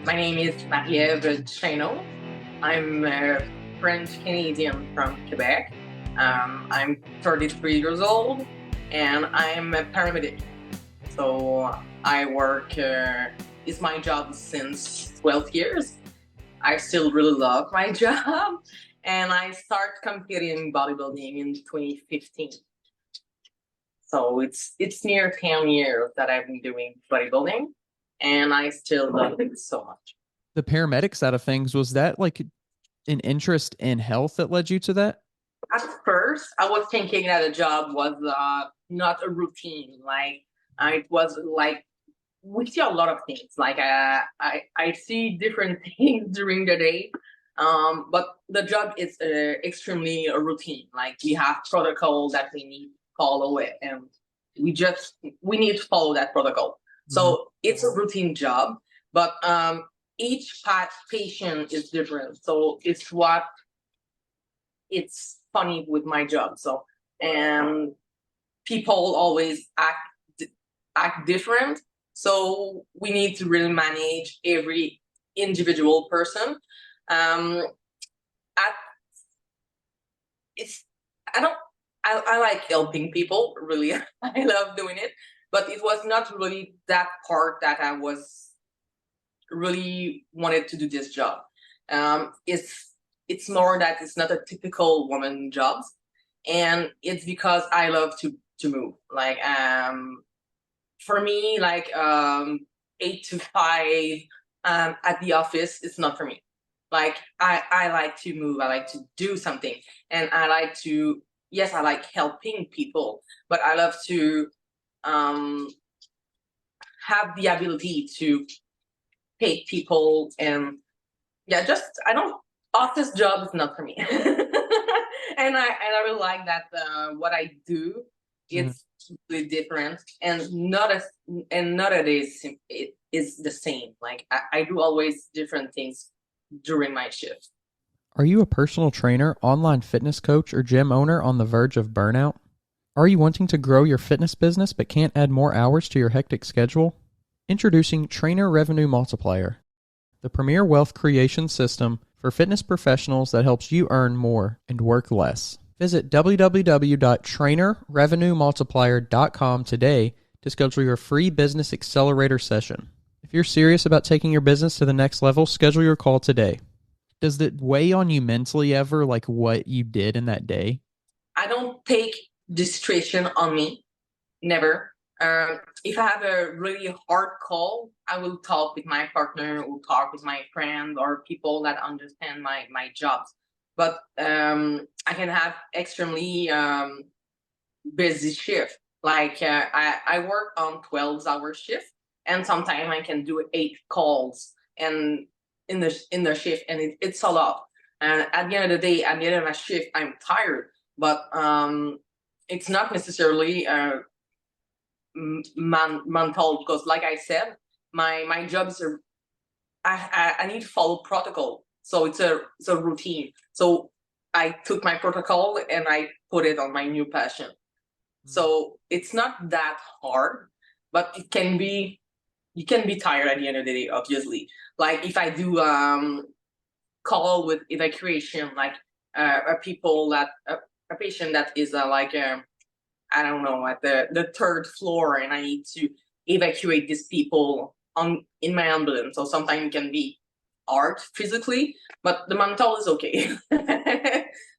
My name is Duchesneau. I'm a French-Canadian from Quebec. I'm 33 years old, and I'm a paramedic. So I work, it's my job since 12 years. I still really love my job, and I started competing in bodybuilding in 2015. So it's near 10 years that I've been doing bodybuilding, and I still love it so much. The paramedic side of things, was that like an interest in health that led you to that? At first, I was thinking that a job was not a routine. It was like we see a lot of things. I see different things during the day, but the job is extremely a routine. Like we have protocol that we need to follow it, and we need to follow that protocol. So it's a routine job, but each patient is different. So it's funny with my job. So, and people always act different. So we need to really manage every individual person. At it's I don't I like helping people really. I love doing it, but it was not really that part that I was really wanted to do this job. It's more that it's not a typical woman job, and it's because I love to move. For me, 8 to 5 at the office is not for me. Like I like to move, I like to do something, and I like to, yes, I like helping people, but I love to um have the ability to take people. And yeah, just I don't office job is not for me. And I really like that what I do, Mhm. it's really different, and not as and nowadays it is the same. Like I do always different things during my shift. Are you a personal trainer, online fitness coach, or gym owner on the verge of burnout? Are you wanting to grow your fitness business but can't add more hours to your hectic schedule? Introducing Trainer Revenue Multiplier, the premier wealth creation system for fitness professionals that helps you earn more and work less. Visit www.trainerrevenuemultiplier.com today to schedule your free business accelerator session. If you're serious about taking your business to the next level, schedule your call today. Does it weigh on you mentally ever, like what you did in that day? I don't take distraction on me, never. If I have a really hard call, I will talk with my partner, will talk with my friend or people that understand my jobs. But I can have extremely busy shift. I work on 12-hour shift, and sometimes I can do 8 calls and in the shift, and it's a lot. And at the end of the day, at the end of my shift, I'm tired, but it's not necessarily mental, because like I said, my job is I need to follow protocol, so it's a routine. So I took my protocol and I put it on my new passion. So it's not that hard, but you can be tired at the end of the day, obviously. Like if I do call with evacuation, like a patient that is I don't know, at the third floor, and I need to evacuate these people on in my ambulance. So sometimes it can be hard physically, but the mental is okay.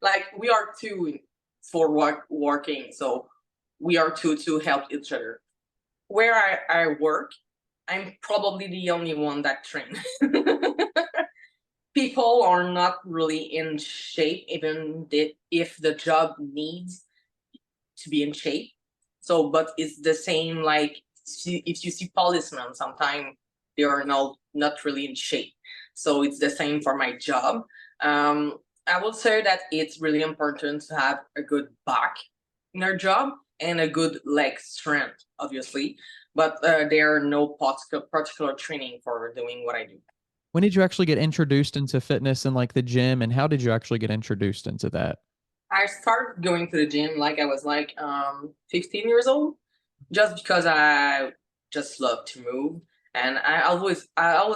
Like we are two for working, so we are two to help each other. Where I work, I'm probably the only one that train. People are not really in shape, even if the job needs to be in shape. So, but it's the same. Like if you see policemen, sometimes they are not really in shape. So it's the same for my job. I would say that it's really important to have a good back in our job and a good leg strength, obviously. But there are no particular training for doing what I do. When did you actually get introduced into fitness and like the gym, and how did you actually get introduced into that? I started going to the gym like I was 15 years old, just because I just love to move. And I always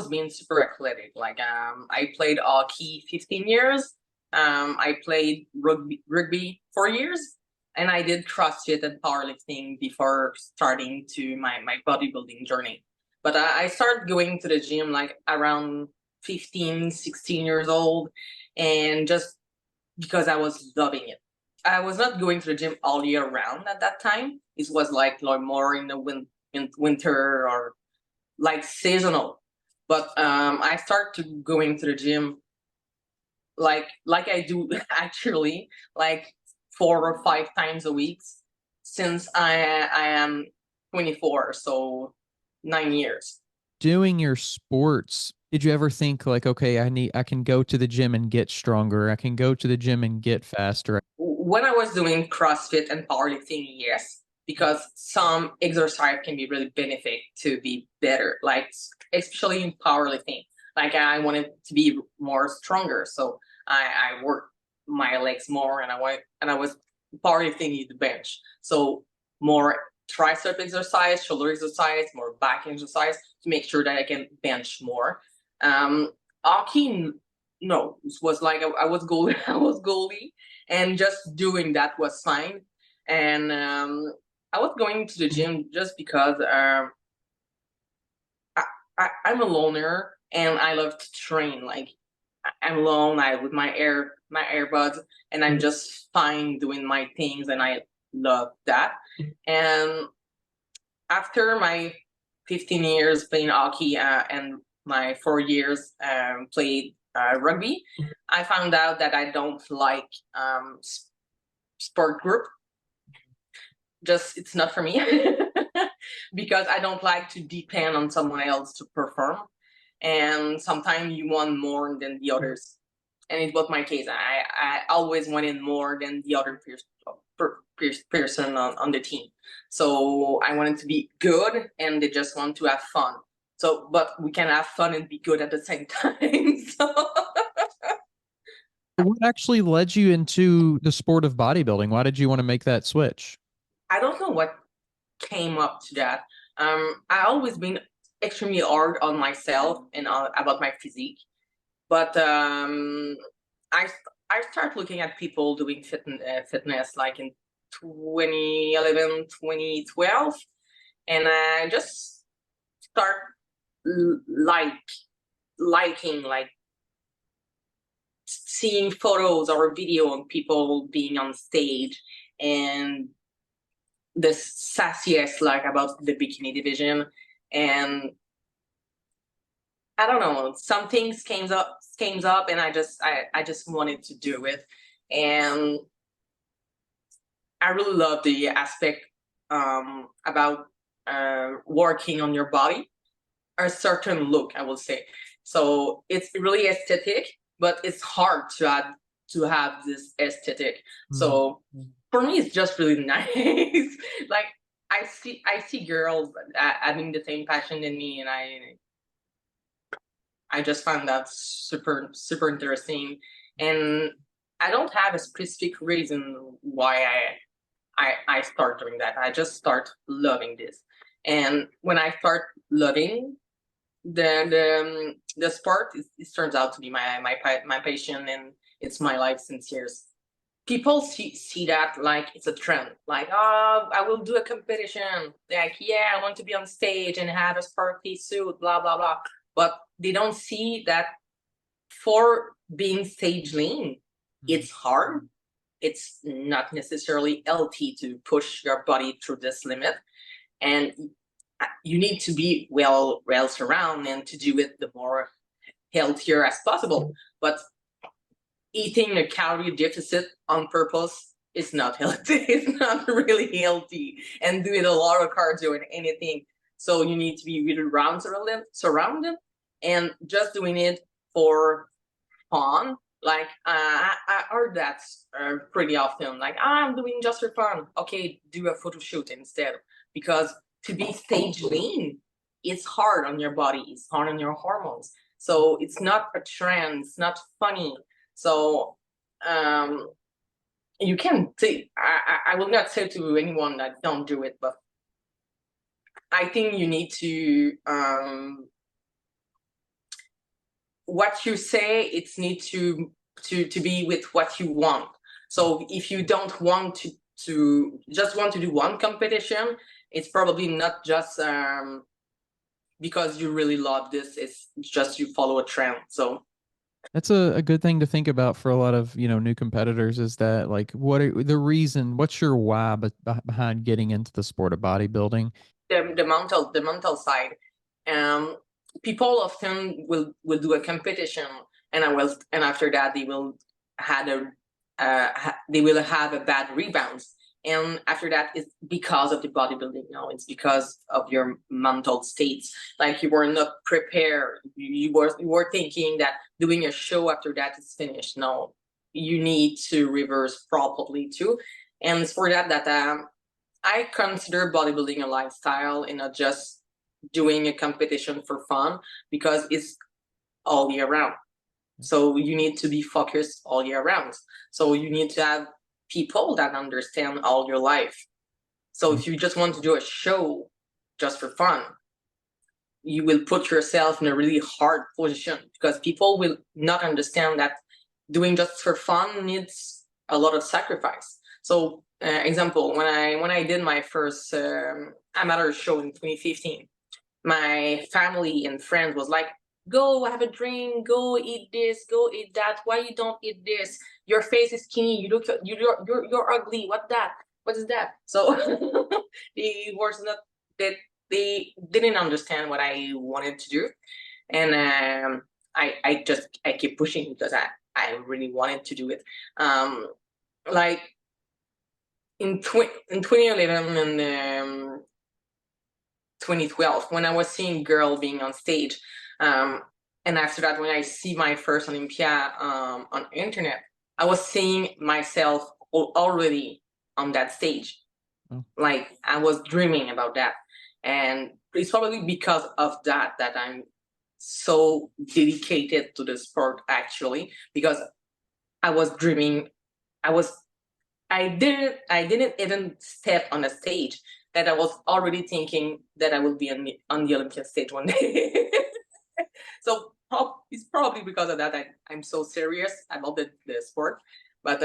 been super athletic. Like I played hockey 15 years. I played rugby 4 years, and I did CrossFit and powerlifting before starting to my bodybuilding journey. But I started going to the gym like around 15, 16 years old, and just because I was loving it. I was not going to the gym all year round at that time. It was like more in the winter or like seasonal. But I started going to the gym like I do actually like 4 or 5 times a week since I am 24, so 9 years. Doing your sports, did you ever think like, okay, I can go to the gym and get stronger. I can go to the gym and get faster. When I was doing CrossFit and powerlifting, yes, because some exercise can be really benefit to be better, like especially in powerlifting. Like I wanted to be more stronger, so I worked my legs more, and I was powerlifting in the bench, so more tricep exercise, shoulder exercise, more back exercise to make sure that I can bench more. Hockey, no, it was like I was goalie, I was goalie, and just doing that was fine. And I was going to the gym just because I'm a loner and I love to train. Like I'm alone, I with my earbuds, and I'm just fine doing my things, and I love that. And after my 15 years playing hockey and my 4 years played rugby, I found out that I don't like sport group. Just it's not for me because I don't like to depend on someone else to perform, and sometimes you want more than the others, and it was my case. I always wanted more than the other person on the team, so I wanted to be good, and they just want to have fun. So, but we can have fun and be good at the same time. So What actually led you into the sport of bodybuilding? Why did you want to make that switch? I don't know what came up to that. I always been extremely hard on myself and about my physique, but I I start looking at people doing fitness like in 2011, 2012, and I just start liking like seeing photos or video on people being on stage, and the sassiest like about the bikini division. And I don't know, some things came up, and I just wanted to do it. And I really love the aspect about working on your body, a certain look, I will say. So it's really aesthetic, but it's hard to have this aesthetic. So for me, it's just really nice. Like I see girls having the same passion in me, and I just found that super super interesting. And I don't have a specific reason why I start doing that. I just start loving this, and when I start loving the sport, it turns out to be my passion, and it's my life since years. People see that like it's a trend, like, oh, I will do a competition, like, yeah, I want to be on stage and have a sparkly suit, blah blah blah. But they don't see that for being stage lean, it's hard. It's not necessarily healthy to push your body through this limit, and you need to be well surrounded and to do it the more healthier as possible. But eating a calorie deficit on purpose is not healthy. It's not really healthy, and doing a lot of cardio and anything. So you need to be really surrounded, and just doing it for fun. Like I heard that pretty often. Like, I'm doing just for fun. Okay, do a photo shoot instead, because to be stage lean, it's hard on your body. It's hard on your hormones. So it's not a trend. It's not funny. So you can say, I will not say to anyone that don't do it, but I think you need to what you say, it's need to be with what you want. So if you don't want to just want to do one competition, it's probably not just because you really love this, it's just you follow a trend. So That's a good thing to think about for a lot of, new competitors is that like what's your why behind getting into the sport of bodybuilding? the mental side, um people often will do a competition, and after that they will had a they will have a bad rebounds, and after that it's because of the bodybuilding. No, it's because of your mental states, like you were not prepared. You were thinking that doing a show after that is finished. No, you need to reverse properly too, and it's for that I consider bodybuilding a lifestyle and not just doing a competition for fun, because it's all year round. So you need to be focused all year round. So you need to have people that understand all your life. So if you just want to do a show just for fun, you will put yourself in a really hard position, because people will not understand that doing just for fun needs a lot of sacrifice. So example, when I did my first amateur show in 2015, my family and friends was like, go have a drink, go eat this, go eat that, why you don't eat this, your face is skinny, you're ugly, what is that? So they was not that they didn't understand what I wanted to do, and I keep pushing because I really wanted to do it. Like in 2011 and 2012, when I was seeing girl being on stage, and after that when I see my first Olympia on internet, I was seeing myself already on that stage. Oh. Like I was dreaming about that, and it's probably because of that I'm so dedicated to the sport, actually, because I was dreaming. I didn't even step on a stage that I was already thinking that I will be on the Olympian stage one day. So it's probably because of that I'm so serious about the sport. But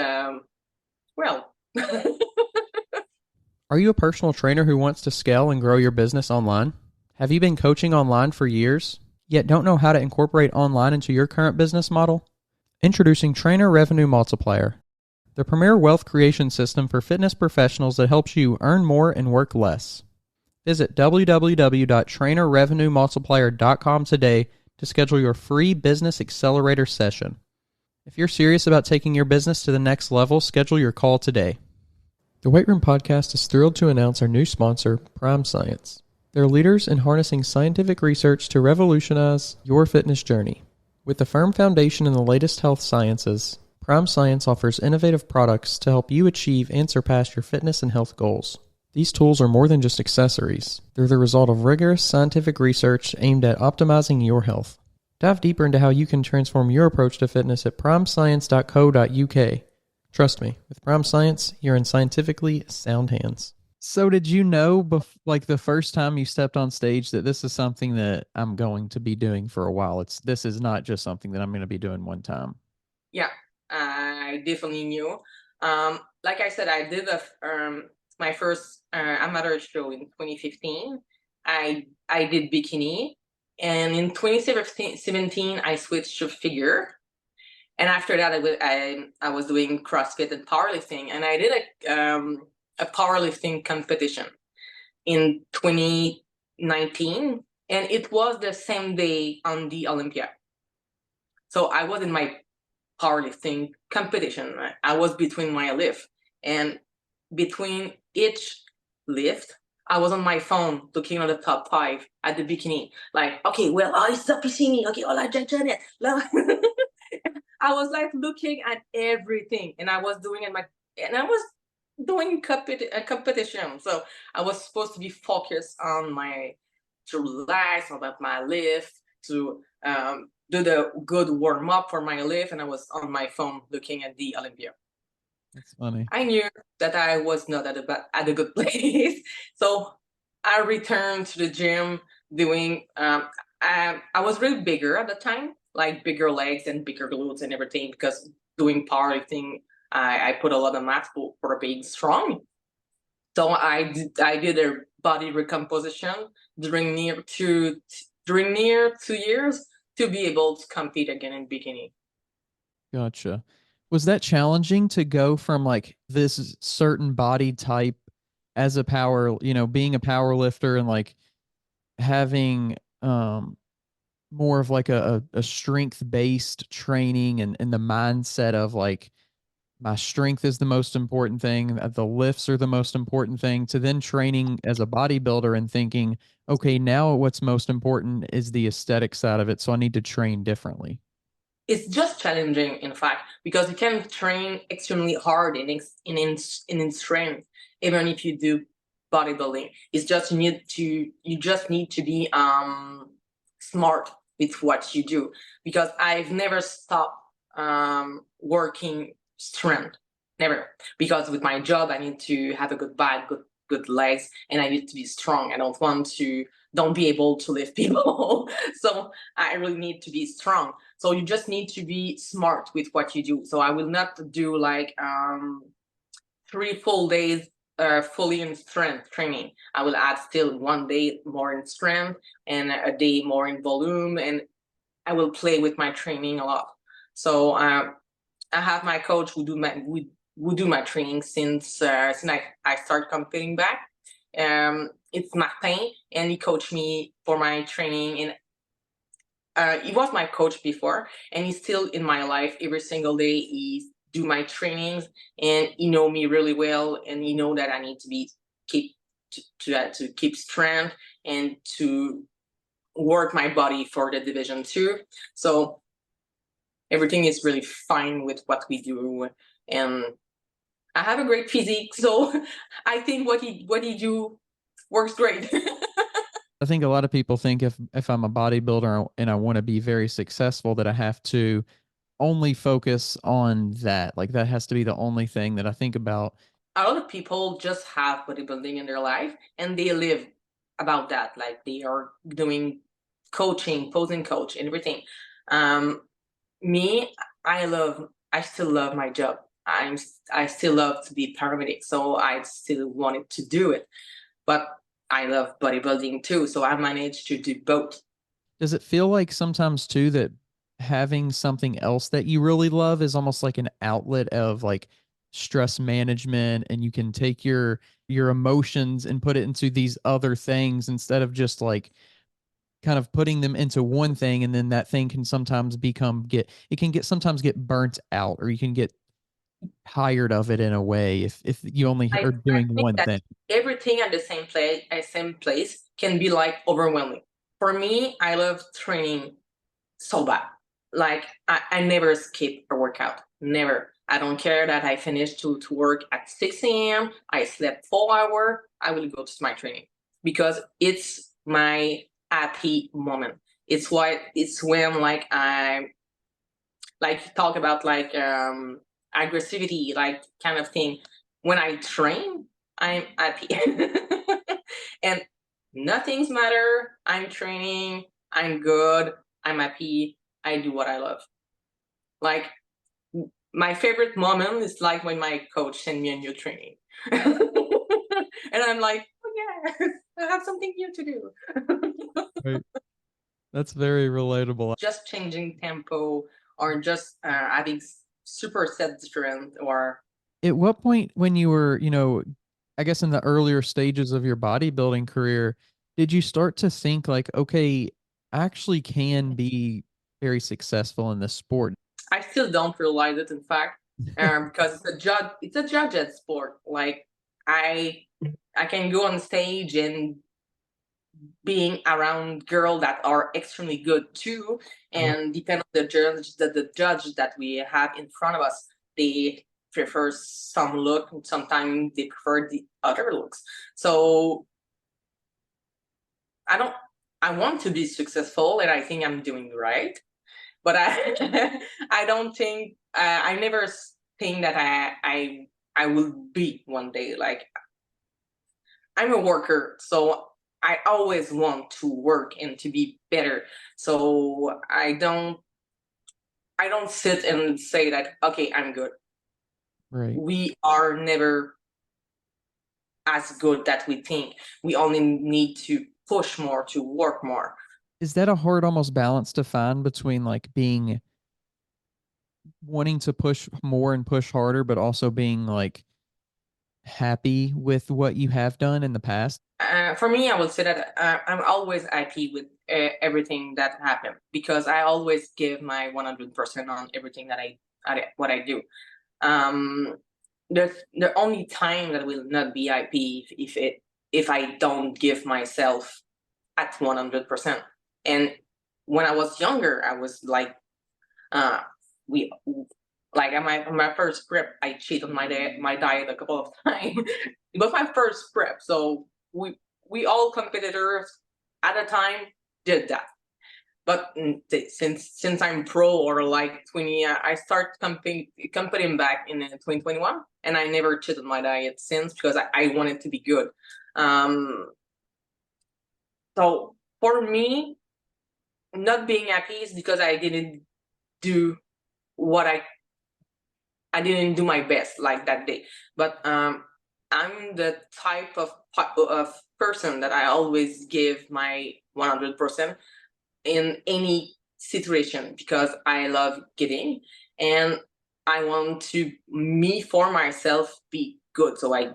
well, Are you a personal trainer who wants to scale and grow your business online? Have you been coaching online for years, yet don't know how to incorporate online into your current business model? Introducing Trainer Revenue Multiplier, the premier wealth creation system for fitness professionals that helps you earn more and work less. Visit www.trainerrevenuemultiplier.com today to schedule your free business accelerator session. If you're serious about taking your business to the next level, schedule your call today. The Weight Room Podcast is thrilled to announce our new sponsor, Prime Science. They're leaders in harnessing scientific research to revolutionize your fitness journey. With a firm foundation in the latest health sciences, Prime Science offers innovative products to help you achieve and surpass your fitness and health goals. These tools are more than just accessories. They're the result of rigorous scientific research aimed at optimizing your health. Dive deeper into how you can transform your approach to fitness at primescience.co.uk. Trust me, with Prime Science, you're in scientifically sound hands. So did you know, like the first time you stepped on stage, that this is something that I'm going to be doing for a while? This is not just something that I'm going to be doing one time. yeah, I definitely knew. Like I said, I did my first amateur show in 2015. I did bikini, and in 2017 I switched to figure. And after that, I was doing CrossFit and powerlifting, and I did a powerlifting competition in 2019, and it was the same day on the Olympia. So I was in my powerlifting competition. I was between my lift, and between each lift, I was on my phone looking at the top 5 at the bikini. Like, okay, well, oh, it's the bikini. Okay, oh, I just done it. I was like looking at everything, and I was doing a competition. So I was supposed to be focused on to relax about my lift, to do the good warm up for my lift, and I was on my phone looking at the Olympia. That's funny. I knew that I was not at a good place, so I returned to the gym doing, I was really bigger at the time, like bigger legs and bigger glutes and everything, because doing powerlifting, I put a lot of mass for being strong. So I did a body recomposition during near 2 years to be able to compete again in bikini. Gotcha. Was that challenging to go from like this certain body type as a power, being a power lifter and like having more of like a strength based training and the mindset of like my strength is the most important thing, the lifts are the most important thing, to then training as a bodybuilder and thinking, okay, now what's most important is the aesthetic side of it. So I need to train differently. It's just challenging, in fact, because you can train extremely hard in strength, even if you do bodybuilding. It's just you just need to be smart with what you do. Because I've never stopped working strength, never. Because with my job, I need to have a good back, good legs, and I need to be strong. I don't be able to lift people, so I really need to be strong. So you just need to be smart with what you do. So I will not do like 3 full days fully in strength training. I will add still 1 day more in strength and a day more in volume, and I will play with my training a lot. So I have my coach who do my training since I started competing back. It's Martin, and he coached me for my training, and he was my coach before, and he's still in my life every single day. He do my trainings, and he know me really well, and he know that I need to be keep to keep strength and to work my body for the division 2. So everything is really fine with what we do, and I have a great physique, so I think what he do works great. I think a lot of people think if I'm a bodybuilder and I want to be very successful that I have to only focus on that. Like that has to be the only thing that I think about. A lot of people just have bodybuilding in their life and they live about that. Like they are doing coaching, posing coach, and everything. Um, Me, I still love my job. I still love to be paramedic, so I still wanted to do it. But I love bodybuilding too, so I managed to do both. Does it feel like sometimes too that having something else that you really love is almost like an outlet of like stress management, and you can take your emotions and put it into these other things instead of just like kind of putting them into one thing, and then that thing can sometimes get sometimes get burnt out, or you can get tired of it in a way if you only are I doing think one that thing. everything at the same place can be like overwhelming. For me, I love training so bad. Like I never skip a workout. Never. I don't care that I finished to work at 6 a.m. I slept 4 hours. I will go to my training because it's my happy moment. It's when like I like talk about like aggressivity, like kind of thing. When I train, I'm happy. And nothing's matter. I'm training, I'm good, I'm happy, I do what I love. Like my favorite moment is like when my coach send me a new training. And I'm like, oh yeah, I have something new to do. Right. That's very relatable. Just changing tempo or just having super set strength or At what point when you were, I guess in the earlier stages of your bodybuilding career, did you start to think like, okay, I actually can be very successful in this sport? I still don't realize it, in fact, because it's a judged sport. Like I I can go on stage and being around girls that are extremely good too, Yeah. and depend on the judge that we have in front of us, they prefer some look, and sometimes they prefer the other looks. So I don't. I want to be successful, and I think I'm doing right. But I don't think I never think that I will be one day. Like I'm a worker, so I always want to work and to be better. So I don't sit and say that, okay, I'm good. Right. We are never as good that we think. We only need to push more, to work more. Is that a hard almost balance to find between like being wanting to push more and push harder, but also being like happy with what you have done in the past? For me, I would say that I'm always happy with everything that happened because I always give my 100% on everything that what I do. Um, the only time that will not be happy if I don't give myself at 100%. And when I was younger, I was like, uh, we like on my first prep, I cheated on my diet a couple of times. It was my first prep, so we all competitors at a time did that. But since I'm pro or like 20, I start competing back in 2021, and I never cheated my diet since because I wanted to be good. Um, so for me, not being happy is because I didn't do what I didn't do my best like that day. But I'm the type of person that I always give my 100% in any situation because I love giving and I want to me for myself be good. So I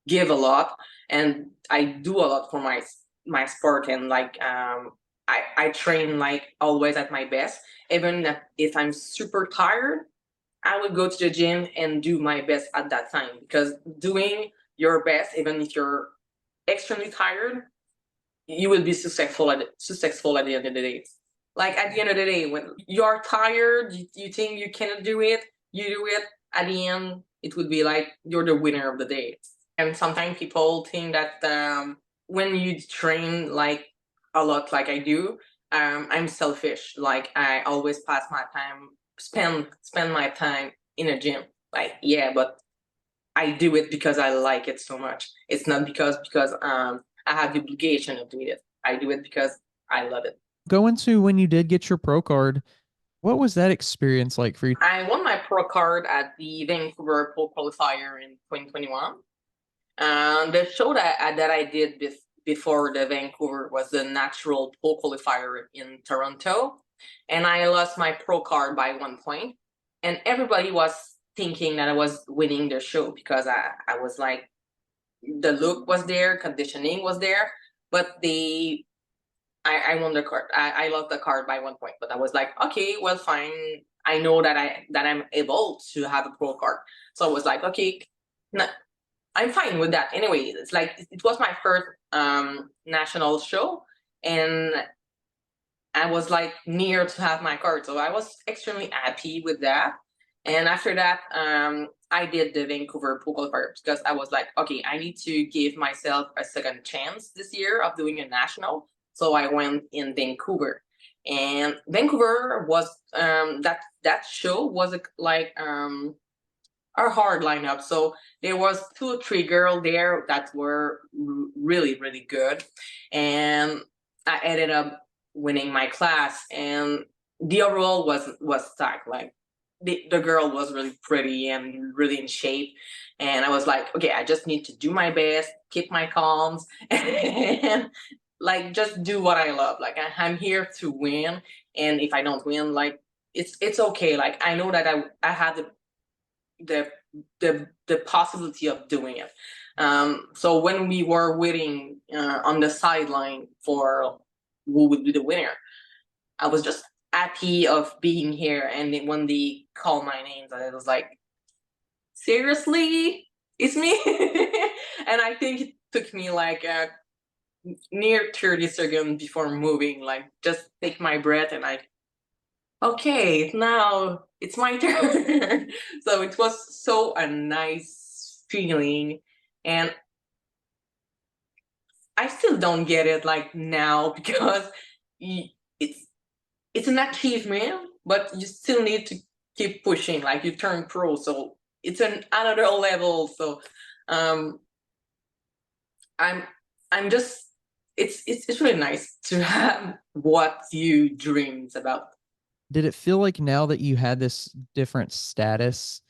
give a lot and I do a lot for my sport and like I train like always at my best. Even if I'm super tired, I would go to the gym and do my best at that time because doing your best, even if you're extremely tired, you will be successful at the end of the day. Like at the end of the day, when you're tired, you think you cannot do it, you do it. At the end, it would be like you're the winner of the day. And sometimes people think that when you train like a lot, like I do, I'm selfish. Like I always pass my time, spend my time in a gym. Like yeah, but I do it because I like it so much. It's not because I have the obligation of doing it. I do it because I love it. Go into when you did get your pro card, what was that experience like for you? I won my pro card at the Vancouver Pro Qualifier in 2021. The show that I did before the Vancouver was the natural pro qualifier in Toronto, and I lost my pro card by 1 point. And everybody was thinking that I was winning the show because I was like, the look was there, conditioning was there, but I won the card. I lost the card by 1 point, but I was like, okay, well, fine. I know that I'm able to have a pro card, so I was like, okay, no, I'm fine with that. Anyway, it's like it was my first national show, and I was like near to have my card, so I was extremely happy with that. And after that, I did the Vancouver Pro Qualifier because I was like, okay, I need to give myself a second chance this year of doing a national. So I went in Vancouver, and Vancouver was that show was like a hard lineup. So there was 2 or 3 girls there that were really really good, and I ended up winning my class. And the overall was stacked. Like the girl was really pretty and really in shape, and I was like, okay, I just need to do my best, keep my calms, and like just do what I love. Like I'm here to win, and if I don't win, like it's okay. Like I know that I had the the possibility of doing it. So when we were waiting on the sideline for who would be the winner, I was just happy of being here. And then when they called my names, I was like, seriously, it's me. And I think it took me like near 30 seconds before moving, like just take my breath and okay, now it's my turn. So it was so a nice feeling. And I still don't get it like now because it's it's an achievement, but you still need to keep pushing. Like you turn pro, so it's another level. So um I'm I'm just it's really nice to have what you dreams about. Did it feel like now that you had this different status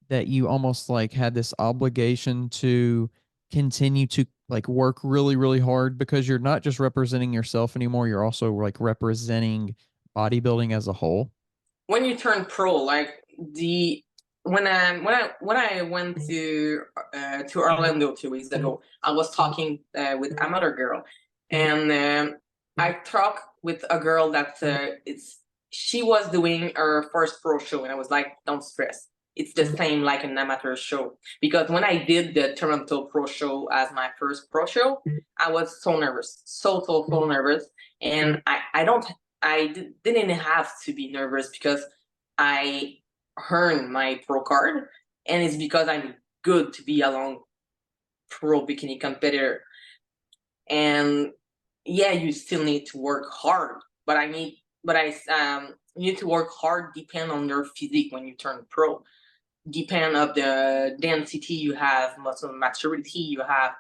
that you almost like had this obligation to continue to like work really, really hard because you're not just representing yourself anymore, you're also like representing bodybuilding as a whole? When you turn pro, like the when I went to Orlando 2 weeks ago, I was talking with another girl, and I talked with a girl that it's she was doing her first pro show, and I was like, don't stress. It's the same like an amateur show, because when I did the Toronto Pro Show as my first pro show, I was so nervous, so nervous, and I don't didn't have to be nervous because I earned my pro card, and it's because I'm good to be along pro bikini competitor. And yeah, you still need to work hard, but you need to work hard depend on your physique when you turn pro, depend of the density you have, muscle maturity you have.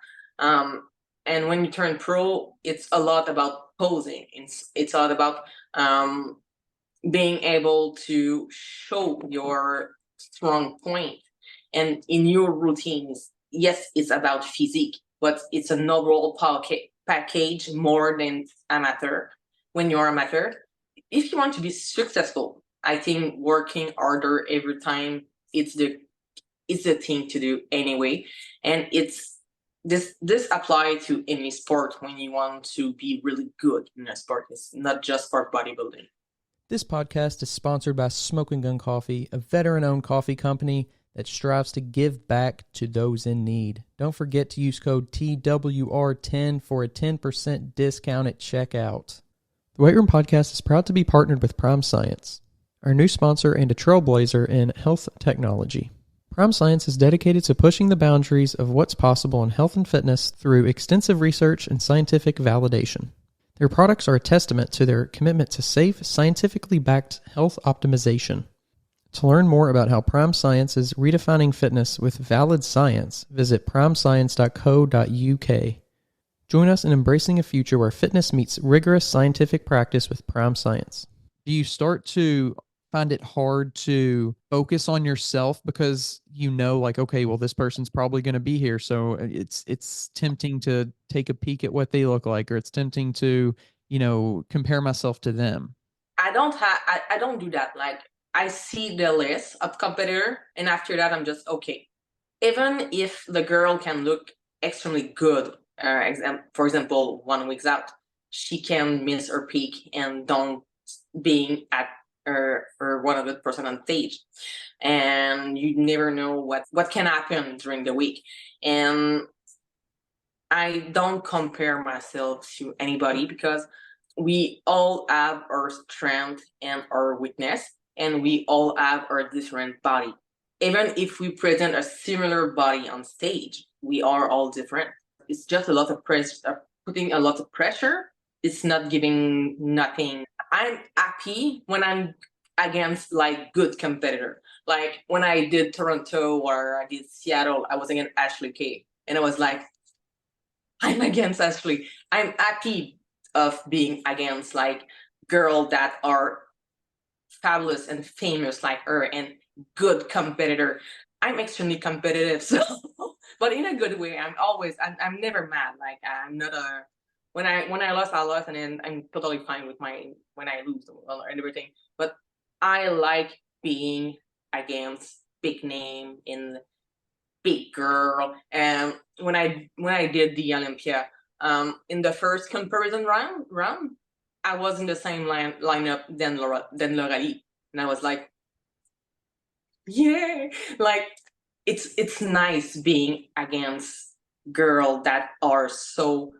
And when you turn pro, it's a lot about posing. It's a lot about being able to show your strong point. And in your routines, yes, it's about physique, but it's an overall package more than amateur. When you're amateur, if you want to be successful, I think working harder every time it's the thing to do anyway. And it's this applies to any sport. When you want to be really good in a sport, it's not just for bodybuilding. This podcast is sponsored by Smoking Gun Coffee, a veteran-owned coffee company that strives to give back to those in need. Don't forget to use code TWR10 for a 10% discount at checkout. The Weight Room Podcast is proud to be partnered with Prime Science, our new sponsor and a trailblazer in health technology. Prime Science is dedicated to pushing the boundaries of what's possible in health and fitness through extensive research and scientific validation. Their products are a testament to their commitment to safe, scientifically backed health optimization. To learn more about how Prime Science is redefining fitness with valid science, visit primescience.co.uk. Join us in embracing a future where fitness meets rigorous scientific practice with Prime Science. Do you start to find it hard to focus on yourself because you know, like, okay, well, this person's probably going to be here, so it's tempting to take a peek at what they look like, or it's tempting to, compare myself to them? I don't do that. Like, I see the list of competitor, and after that, I'm just okay. Even if the girl can look extremely good, for example, 1 week out, she can miss her peak and don't being at her 100% on stage, and you never know what can happen during the week. And I don't compare myself to anybody, because we all have our strength and our weakness, and we all have our different body. Even if we present a similar body on stage, we are all different. It's just a lot of pressure, putting a lot of pressure. It's not giving nothing. I'm happy when I'm against like good competitor. Like when I did Toronto or I did Seattle, I was against Ashley Kay, and I was like, I'm against Ashley. I'm happy of being against like girl that are fabulous and famous like her and good competitor. I'm extremely competitive, so but in a good way. I'm never mad. Like I'm not a when I lost, I lost, and then I'm totally fine with my when I lose and everything. But I like being against big name in big girl. And when I did the Olympia, in the first comparison round, I was in the same lineup than Lauralie, and I was like, yeah, like it's nice being against girl that are so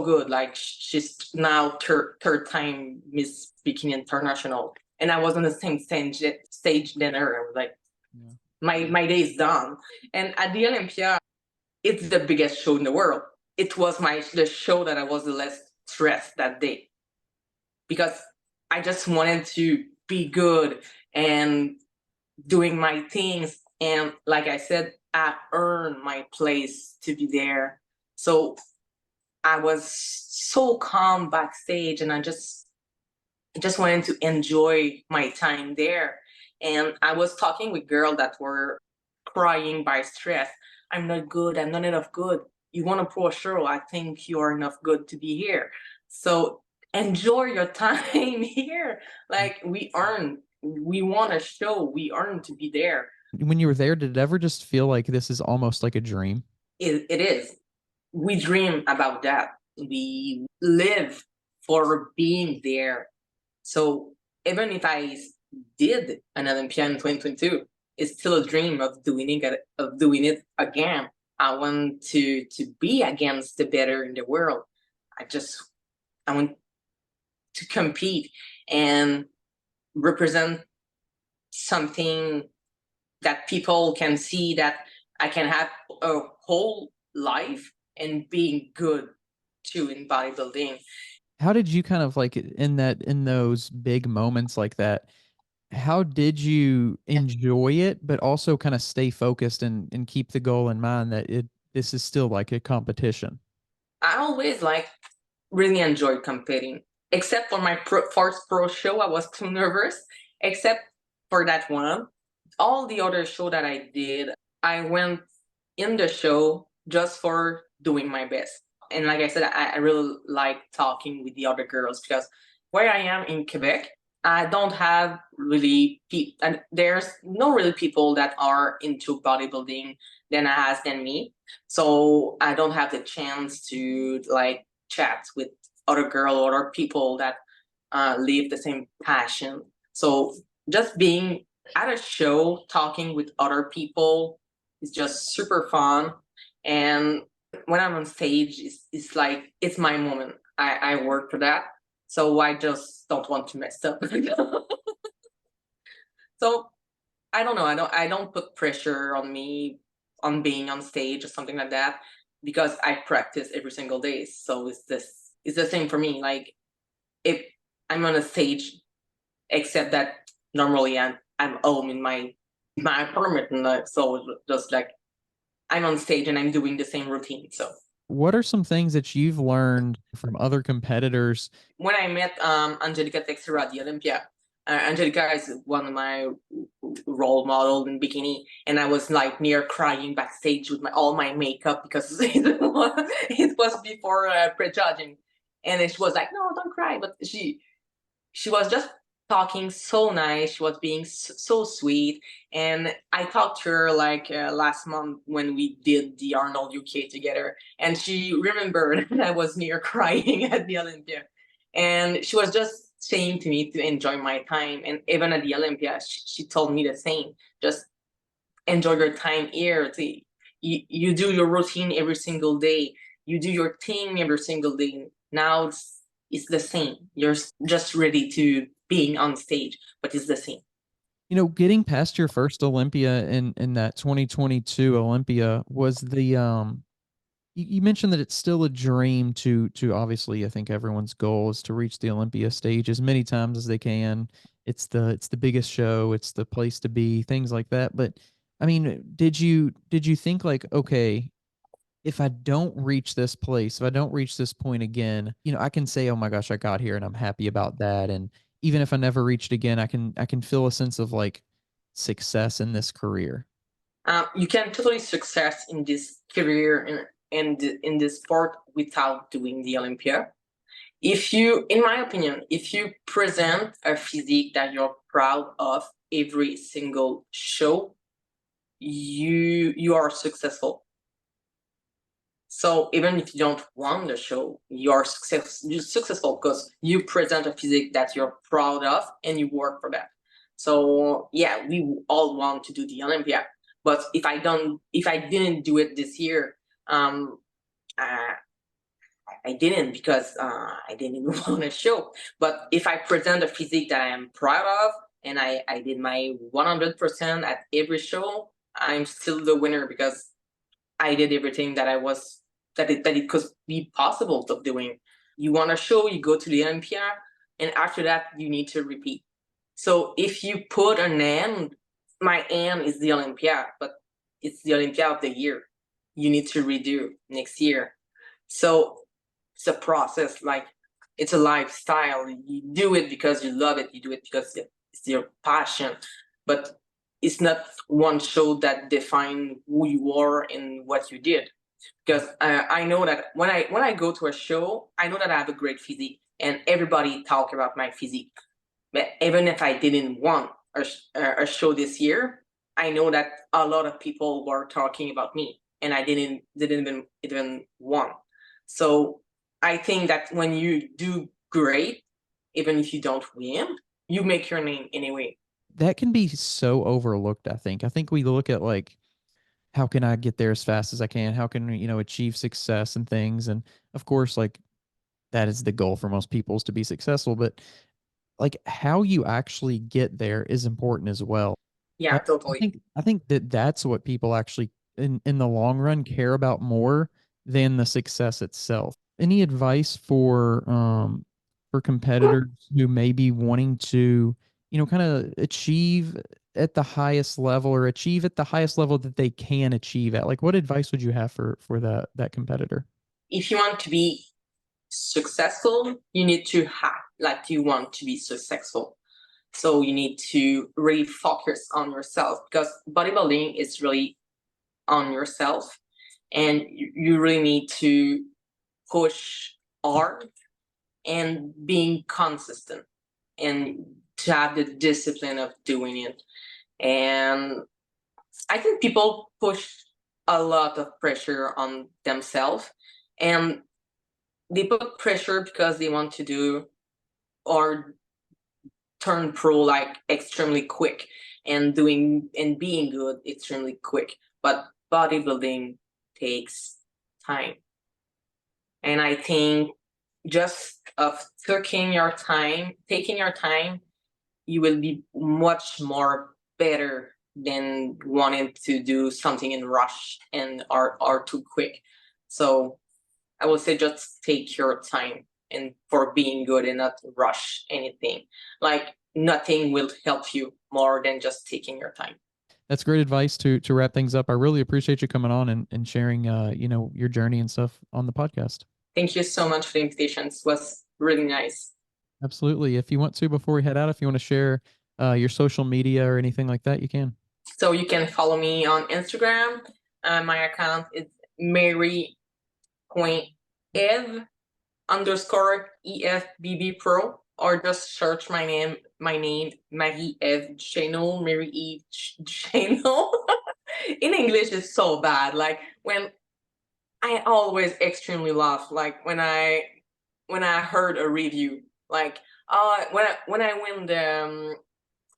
good. Like she's now third time Miss Bikini International, and I was on the same stage than her. I was like, yeah. My day is done. And at the Olympia, it's the biggest show in the world. It was the show that I was the less stressed that day, because I just wanted to be good and doing my things. And like I said, I earned my place to be there. So I was so calm backstage, and I just wanted to enjoy my time there. And I was talking with girls that were crying by stress. I'm not good. I'm not enough good. You want a pro show? I think you are enough good to be here. So enjoy your time here. Like we earn. We want a show. We earn to be there. When you were there, did it ever just feel like this is almost like a dream? It is. We dream about that. We live for being there. So even if I did an Olympian in 2022, it's still a dream of doing it again. I want to be against the better in the world. I want to compete and represent something that people can see, that I can have a whole life and being good too in bodybuilding. How did you kind of like in those big moments like that? How did you enjoy it, but also kind of stay focused and keep the goal in mind that this is still like a competition? I always like really enjoyed competing, except for my first pro show. I was too nervous. Except for that one, all the other show that I did, I went in the show just for doing my best. And like I said, I really like talking with the other girls, because where I am in Quebec, I don't have really people, and there's no really people that are into bodybuilding than me. So I don't have the chance to like chat with other girl or other people that live the same passion. So just being at a show talking with other people is just super fun. And when I'm on stage, it's like it's my moment. I work for that. So I just don't want to mess up. So I don't know. I don't put pressure on me on being on stage or something like that, because I practice every single day. So it's the same for me. Like if I'm on a stage, except that normally I'm home in my apartment, and so it's just like I'm on stage and I'm doing the same routine. So What are some things that you've learned from other competitors? when I met Angelica Texera at the Olympia, Angelica is one of my role models in bikini, and I was like near crying backstage with all my makeup, because it was before prejudging, and she was like, "No, don't cry," but she was just talking so nice. She was being so sweet. And I talked to her like last month when we did the Arnold UK together. And she remembered that I was near crying at the Olympia. And she was just saying to me to enjoy my time. And even at the Olympia, she told me the same. Just enjoy your time here. You do your routine every single day. You do your thing every single day. Now it's the same. You're just ready to being on stage, but it's the same. You know, getting past your first Olympia in that 2022 Olympia was you mentioned that it's still a dream to obviously I think everyone's goal is to reach the Olympia stage as many times as they can. It's the biggest show, it's the place to be, things like that. But I mean, did you think like, okay, if I don't reach this place, if I don't reach this point again, I can say, oh my gosh, I got here and I'm happy about that. And even if I never reached again, I can feel a sense of like success in this career. You can totally success in this career and in this sport without doing the Olympia. If you, in my opinion, if you present a physique that you're proud of every single show, you are successful. So even if you don't won the show, you're successful because you present a physique that you're proud of and you work for that. So yeah, we all want to do the Olympia, but if I didn't do it this year, uh, I didn't, because I didn't even want a show. But if I present a physique that I am proud of and I did my 100% at every show, I'm still the winner, because I did everything that it could be possible of doing. You want a show, you go to the Olympia, and after that you need to repeat. So if you put an end, my end is the Olympia, but it's the Olympia of the year. You need to redo next year. So it's a process. Like, it's a lifestyle. You do it because you love it. You do it because it's your passion. But it's not one show that define who you are and what you did. Because I know that when I go to a show, I know that I have a great physique, and everybody talk about my physique. But even if I didn't want a show this year, I know that a lot of people were talking about me, and I didn't even want. So I think that when you do great, even if you don't win, you make your name anyway. That can be so overlooked, I think. I think we look at like, how can I get there as fast as I can? How can we, achieve success and things? And of course, like that is the goal for most people, is to be successful. But like how you actually get there is important as well. Yeah, totally. I think that that's what people actually in the long run care about more than the success itself. Any advice for competitors who may be wanting to, kind of achieve at the highest level, or achieve at the highest level that they can achieve at? Like, what advice would you have for that competitor? If you want to be successful, you need to you want to be successful. So you need to really focus on yourself, because bodybuilding is really on yourself, and you really need to push hard and being consistent, and to have the discipline of doing it. And I think people push a lot of pressure on themselves, and they put pressure because they want to do or turn pro like extremely quick, and being good extremely quick. But bodybuilding takes time. And I think just of taking your time, you will be much more better than wanting to do something in rush and are too quick. So I would say just take your time and for being good, and not rush anything. Like, nothing will help you more than just taking your time. That's great advice to wrap things up. I really appreciate you coming on and sharing, your journey and stuff on the podcast. Thank you so much for the invitation. It was really nice. Absolutely. If you want to, before we head out, if you want to share your social media or anything like that, you can. So you can follow me on Instagram. My account is Mary.Ev_EFBB Pro, or just search my name, Marie-Eve Duchesneau, Marie-Eve Duchesneau. In English is so bad. Like, when I always extremely laugh, like when I heard a review, like when I win the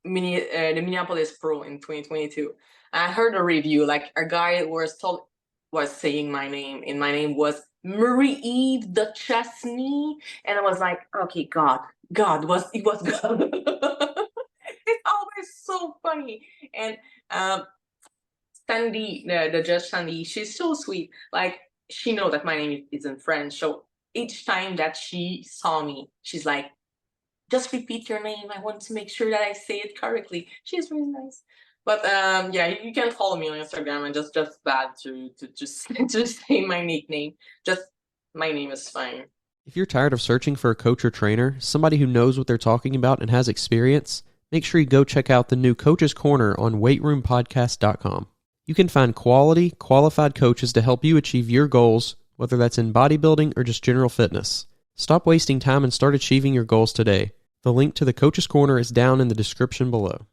the Minneapolis Pro in 2022, I heard a review, like a guy was saying my name, and my name was Marie-Eve Duchesneau, and I was like, okay, God it was God. It's always so funny. And Sandy, the judge Sandy, she's so sweet. Like, she know that my name is in French, so each time that she saw me, she's like, just repeat your name. I want to make sure that I say it correctly. She's really nice. But yeah, you can follow me on Instagram, and just bad to just to say my nickname. Just my name is fine. If you're tired of searching for a coach or trainer, somebody who knows what they're talking about and has experience, make sure you go check out the new Coach's Corner on weightroompodcast.com. You can find quality, qualified coaches to help you achieve your goals, whether that's in bodybuilding or just general fitness. Stop wasting time and start achieving your goals today. The link to the Coach's Corner is down in the description below.